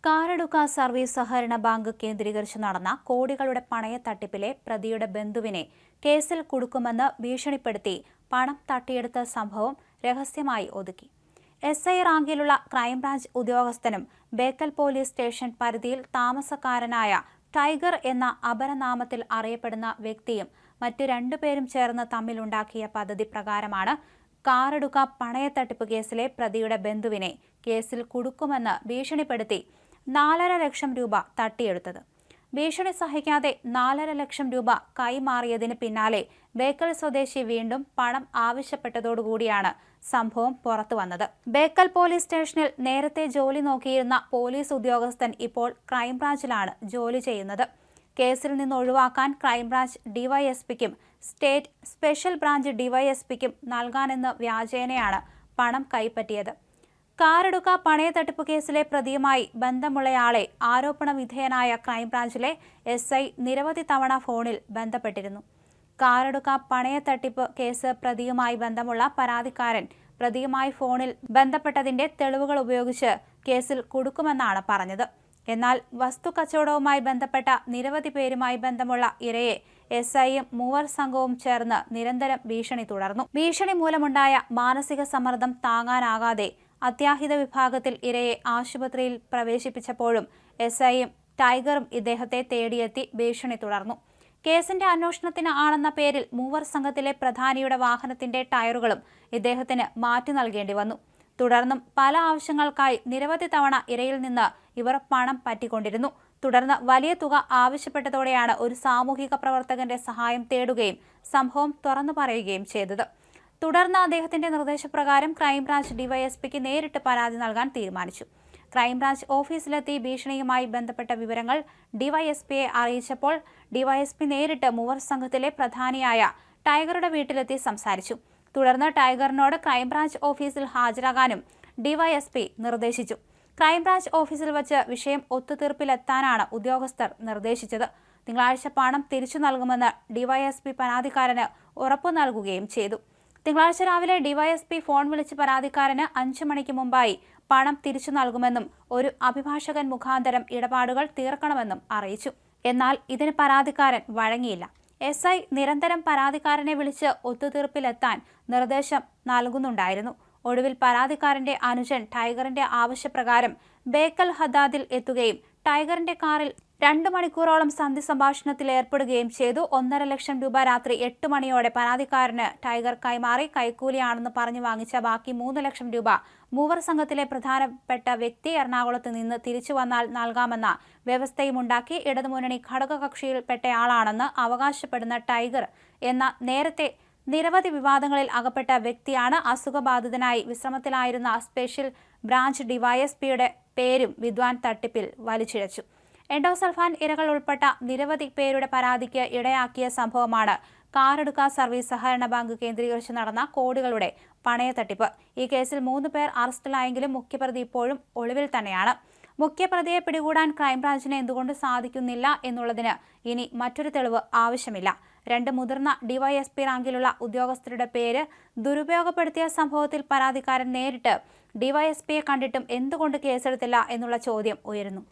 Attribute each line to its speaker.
Speaker 1: Karadka service സഹകരണ bank കേന്ദ്രീകരിച്ച് നടന്ന കോടികളുടെ പണയത്തട്ടിപ്പിലെ പ്രതിയുടെ ബന്ധുവിനെ കേസിൽ കുടുക്കുമെന്ന് ഭീഷണിപ്പെടുത്തി പണം തട്ടിയെടുത്ത സംഭവം രഹസ്യമായി ഒതുക്കി. SI റാങ്കിലുള്ള ക്രൈംബ്രാഞ്ച് ഉദ്യോഗസ്ഥനും ബേക്കൽ പോലീസ് സ്റ്റേഷൻ പരിധിയിൽ താമസക്കാരനായ ടൈഗർ എന്ന അപരനാമത്തിൽ അറിയപ്പെടുന്ന വ്യക്തിയും മറ്റു രണ്ടുപേരും ചേർന്ന് തമ്മിലുണ്ടാക്കിയ പദ്ധതി പ്രകാരമാണ് കാറടുക്ക പണയത്തട്ടിപ്പ് കേസിലെ പ്രതിയുടെ ബന്ധുവിനെ കേസിൽ കുടുക്കുമെന്ന് ഭീഷണിപ്പെടുത്തി 4.5 ലക്ഷം രൂപ തട്ടിയെടുത്തത്. ഭീഷണി സഹിക്കാതെ 4.5 ലക്ഷം രൂപ കൈമാറിയതിന് പിന്നാലെ ബേക്കൽ സ്വദേശി വീണ്ടും പണം ആവശ്യപ്പെട്ടതോടുകൂടിയാണ് സംഭവം പുറത്തുവന്നത്. ബേക്കൽ പോലീസ് സ്റ്റേഷനിൽ നേരത്തെ ജോലി നോക്കിയിരുന്ന പോലീസ് ഉദ്യോഗസ്ഥൻ ഇപ്പോൾ ക്രൈംബ്രാഞ്ചിലാണ് ജോലി ചെയ്യുന്നത്. കേസിൽ നിന്ന് ഒഴിവാക്കാൻ ക്രൈംബ്രാഞ്ച് ഡിവൈഎസ്പിക്കും സ്റ്റേറ്റ് സ്പെഷ്യൽ ബ്രാഞ്ച് ഡിവൈഎസ്പിക്കും നൽകാനെന്ന് വ്യാജേനയാണ് പണം കൈപ്പറ്റിയത്. കാറടുക്ക പണയത്തട്ടിപ്പ് കേസിലെ പ്രതിയുമായി ബന്ധമുള്ളയാളെ ആരോപണ വിധേയനായ ക്രൈംബ്രാഞ്ചിലെ SI നിരവധി തവണ ഫോണിൽ ബന്ധപ്പെട്ടിരുന്നു. കാറടുക്ക പണയത്തട്ടിപ്പ് കേസ് പ്രതിയുമായി ബന്ധമുള്ള പരാതിക്കാരൻ പ്രതിയുമായി ഫോണിൽ ബന്ധപ്പെട്ടതിന്റെ തെളിവുകൾ ഉപയോഗിച്ച് കേസിൽ കുടുക്കുമെന്നാണ് പറഞ്ഞത്. എന്നാൽ വസ്തു കച്ചവടവുമായി ബന്ധപ്പെട്ട നിരവധി പേരുമായി ബന്ധമുള്ള ഇരയെ SIയും മൂവർ സംഘവും ചേർന്ന് നിരന്തരം ഭീഷണി തുടർന്നു. ഭീഷണി മൂലമുണ്ടായ മാനസിക സമ്മർദ്ദം താങ്ങാനാകാതെ അത്യാഹിത വിഭാഗത്തിൽ ഇരയെ ആശുപത്രിയിൽ പ്രവേശിപ്പിച്ചപ്പോഴും SIയും ടൈഗറും ഇദ്ദേഹത്തെ തേടിയെത്തി ഭീഷണി തുടർന്നു. കേസിന്റെ അന്വേഷണത്തിന് ആണെന്ന പേരിൽ മൂവർ സംഘത്തിലെ പ്രധാനിയുടെ വാഹനത്തിന്റെ ടയറുകളും ഇദ്ദേഹത്തിന് മാറ്റി നൽകേണ്ടി വന്നു. തുടർന്നും പല ആവശ്യങ്ങൾക്കായി നിരവധി തവണ ഇരയിൽ നിന്ന് ഇവർ പണം പറ്റിക്കൊണ്ടിരുന്നു. തുടർന്ന് വലിയ തുക ആവശ്യപ്പെട്ടതോടെയാണ് ഒരു സാമൂഹിക പ്രവർത്തകന്റെ സഹായം തേടുകയും സംഭവം തുറന്നു പറയുകയും ചെയ്തത്. തുടർന്ന് അദ്ദേഹത്തിന്റെ നിർദ്ദേശപ്രകാരം ക്രൈംബ്രാഞ്ച് ഡിവൈഎസ്പിക്ക് നേരിട്ട് പരാതി നൽകാൻ തീരുമാനിച്ചു. ക്രൈംബ്രാഞ്ച് ഓഫീസിലെത്തി ഭീഷണിയുമായി ബന്ധപ്പെട്ട വിവരങ്ങൾ ഡിവൈഎസ്പിയെ അറിയിച്ചപ്പോൾ ഡിവൈഎസ്പി നേരിട്ട് മൂവർ സംഘത്തിലെ പ്രധാനിയായ ടൈഗറുടെ വീട്ടിലെത്തി സംസാരിച്ചു. തുടർന്ന് ടൈഗറിനോട് ക്രൈംബ്രാഞ്ച് ഓഫീസിൽ ഹാജരാകാനും ഡിവൈഎസ്പി നിർദ്ദേശിച്ചു. ക്രൈംബ്രാഞ്ച് ഓഫീസിൽ വച്ച് വിഷയം ഒത്തുതീർപ്പിലെത്താനാണ് ഉദ്യോഗസ്ഥർ നിർദ്ദേശിച്ചത്. തിങ്കളാഴ്ച പണം തിരിച്ചു നൽകുമെന്ന് ഡിവൈഎസ്പി പരാതിക്കാരന് ഉറപ്പു നൽകുകയും ചെയ്തു. തിങ്കളാഴ്ച രാവിലെ ഡിവൈഎസ്പി ഫോൺ വിളിച്ച് പരാതിക്കാരന് 5 മണിക്ക് മുമ്പായി പണം തിരിച്ചു നൽകുമെന്നും ഒരു അഭിഭാഷകൻ മുഖാന്തരം ഇടപാടുകൾ തീർക്കണമെന്നും അറിയിച്ചു. എന്നാൽ ഇതിന് പരാതിക്കാരൻ വഴങ്ങിയില്ല. SI നിരന്തരം പരാതിക്കാരനെ വിളിച്ച് ഒത്തുതീർപ്പിലെത്താൻ നിർദ്ദേശം നൽകുന്നുണ്ടായിരുന്നു. ഒടുവിൽ പരാതിക്കാരന്റെ അനുജൻ ടൈഗറിന്റെ ആവശ്യപ്രകാരം ബേക്കൽ ഹദാദിൽ എത്തുകയും ടൈഗറിന്റെ കാറിൽ 2 മണിക്കൂറോളം സന്ധി സംഭാഷണത്തിൽ ഏർപ്പെടുകയും ചെയ്തു. 1.5 ലക്ഷം രൂപ രാത്രി 8 മണിയോടെ പരാതിക്കാരന് ടൈഗർ കൈമാറി. കൈക്കൂലിയാണെന്ന് പറഞ്ഞു വാങ്ങിച്ച ബാക്കി 3 ലക്ഷം രൂപ മൂവർ സംഘത്തിലെ പ്രധാനപ്പെട്ട വ്യക്തി എറണാകുളത്ത് നിന്ന് തിരിച്ചു വന്നാൽ നൽകാമെന്ന വ്യവസ്ഥയുമുണ്ടാക്കി. ഇടതുമുന്നണി ഘടകകക്ഷിയിൽപ്പെട്ടയാളാണെന്ന് അവകാശപ്പെടുന്ന ടൈഗർ എന്ന നേരത്തെ നിരവധി വിവാദങ്ങളിൽ അകപ്പെട്ട വ്യക്തിയാണ് അസുഖബാധിതനായി വിശ്രമത്തിലായിരുന്ന സ്പെഷ്യൽ ബ്രാഞ്ച് ഡിവൈഎസ്പിയുടെ പേരും വിദ്വാൻ തട്ടിപ്പിൽ വലിച്ചിഴച്ചു. എൻഡോസൾഫാൻ ഇരകൾ ഉൾപ്പെട്ട നിരവധി പേരുടെ പരാതിക്ക് ഇടയാക്കിയ സംഭവമാണ് കാറടുക്ക സർവീസ് സഹകരണ ബാങ്ക് കേന്ദ്രീകരിച്ച് നടന്ന കോടികളുടെ പണയത്തട്ടിപ്പ്. ഈ കേസിൽ 3 പേർ അറസ്റ്റിലായെങ്കിലും മുഖ്യപ്രതി ഇപ്പോഴും ഒളിവിൽ തന്നെയാണ്. മുഖ്യപ്രതിയെ പിടികൂടാൻ ക്രൈംബ്രാഞ്ചിന് എന്തുകൊണ്ട് സാധിക്കുന്നില്ല എന്നുള്ളതിന് ഇനി മറ്റൊരു തെളിവ് ആവശ്യമില്ല. 2 മുതിർന്ന ഡിവൈഎസ്പി റാങ്കിലുള്ള ഉദ്യോഗസ്ഥരുടെ പേര് ദുരുപയോഗപ്പെടുത്തിയ സംഭവത്തിൽ പരാതിക്കാരൻ നേരിട്ട് ഡിവൈഎസ്പിയെ കണ്ടിട്ടും എന്തുകൊണ്ട് കേസെടുത്തില്ല എന്നുള്ള ചോദ്യം ഉയരുന്നു.